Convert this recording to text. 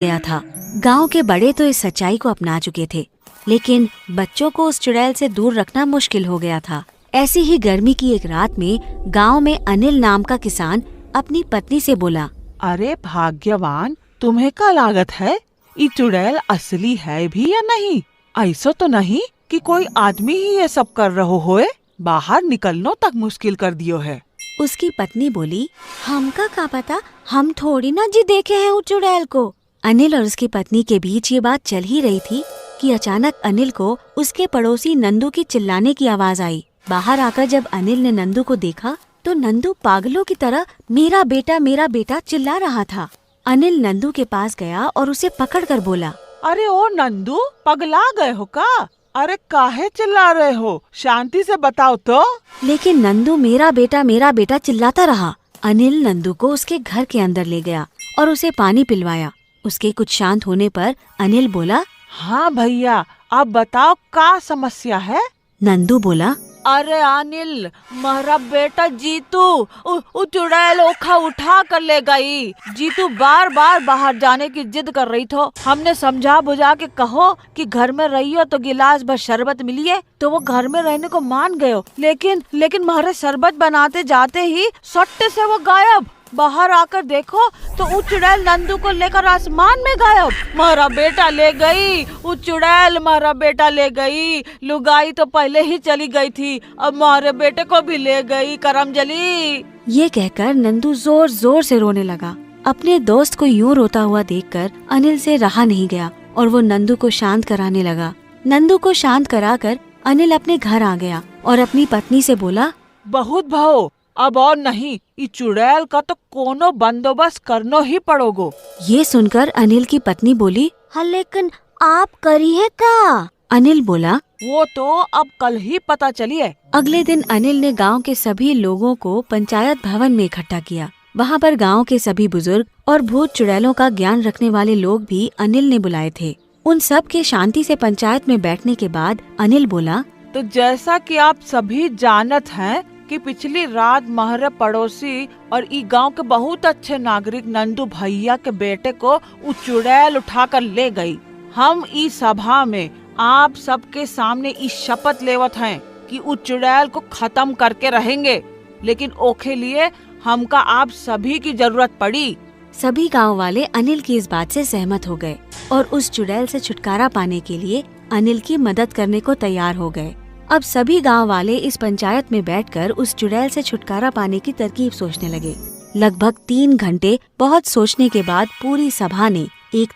गया था। गांव के बड़े तो इस सच्चाई को अपना चुके थे, लेकिन बच्चों को उस चुड़ैल से दूर रखना मुश्किल हो गया था। ऐसी ही गर्मी की एक रात में गांव में अनिल नाम का किसान अपनी पत्नी से बोला, अरे भाग्यवान, तुम्हें क्या लागत है? ये चुड़ैल असली है भी या नहीं? ऐसा तो नहीं कि कोई आदमी ही ये सब कर रहो होए? बाहर निकलनो तक मुश्किल कर दियो है। उसकी पत्नी बोली, हमका क्या पता, हम थोड़ी ना जी देखे हैं उस चुड़ैल को। अनिल और उसकी पत्नी के बीच ये बात चल ही रही थी कि अचानक अनिल को उसके पड़ोसी नंदू की चिल्लाने की आवाज आई। बाहर आकर जब अनिल ने नंदू को देखा तो नंदू पागलों की तरह मेरा बेटा चिल्ला रहा था। अनिल नंदू के पास गया और उसे पकड़कर बोला, अरे ओ नंदू, पगला गए हो का? अरे काहे चिल्ला रहे हो? शांति से बताओ तो। लेकिन नंदू मेरा बेटा चिल्लाता रहा। अनिल नंदू को उसके घर के अंदर ले गया और उसे पानी पिलवाया। उसके कुछ शांत होने पर अनिल बोला, हाँ भैया, अब बताओ क्या समस्या है? नंदू बोला, अरे अनिल, मेरा बेटा जीतू उ चुड़ैल ओखा उठा कर ले गई। जीतू बार बार बाहर जाने की जिद कर रही थो। हमने समझा बुझा के कहो कि घर में रहियो तो गिलास भर शरबत मिलिए, तो वो घर में रहने को मान गयो। लेकिन मारे शरबत बनाते जाते ही सट्टे से वो गायब। बाहर आकर देखो तो वो चुड़ैल नंदू को लेकर आसमान में गायब। मेरा बेटा ले गई, वो चुड़ैल मेरा बेटा ले गई। लुगाई तो पहले ही चली गई थी, अब हमारे बेटे को भी ले गई करमजली। ये कहकर नंदू जोर जोर से रोने लगा। अपने दोस्त को यूं रोता हुआ देखकर अनिल से रहा नहीं गया और वो नंदू को शांत कराने लगा। नंदू को शांत कराकर अनिल अपने घर आ गया और अपनी पत्नी से बोला, बहुत भाव, अब और नहीं, ये चुड़ैल का तो कोनो बंदोबस्त करनो ही पड़ोगो। ये सुनकर अनिल की पत्नी बोली, हाँ लेकिन आप करिए का? अनिल बोला, वो तो अब कल ही पता चलिए। अगले दिन अनिल ने गांव के सभी लोगों को पंचायत भवन में इकट्ठा किया। वहां पर गांव के सभी बुजुर्ग और भूत चुड़ैलों का ज्ञान रखने वाले लोग भी अनिल ने बुलाए थे। उन सब के शांति से पंचायत में बैठने के बाद अनिल बोला, तो जैसा कि आप सभी जानत हैं कि पिछली रात महरे पड़ोसी और ई गांव के बहुत अच्छे नागरिक नंदू भैया के बेटे को वो चुड़ैल उठाकर ले गई। हम इस सभा में आप सबके सामने इस शपथ लेवत हैं कि उस चुड़ैल को खत्म करके रहेंगे, लेकिन ओखे लिए हमका आप सभी की जरूरत पड़ी। सभी गांव वाले अनिल की इस बात से सहमत हो गए और उस चुड़ैल से छुटकारा पाने के लिए अनिल की मदद करने को तैयार हो गए। अब सभी गांव वाले इस पंचायत में बैठकर उस चुड़ैल से छुटकारा पाने की तरकीब सोचने लगे। लगभग 3 घंटे बहुत सोचने के बाद पूरी सभा ने एक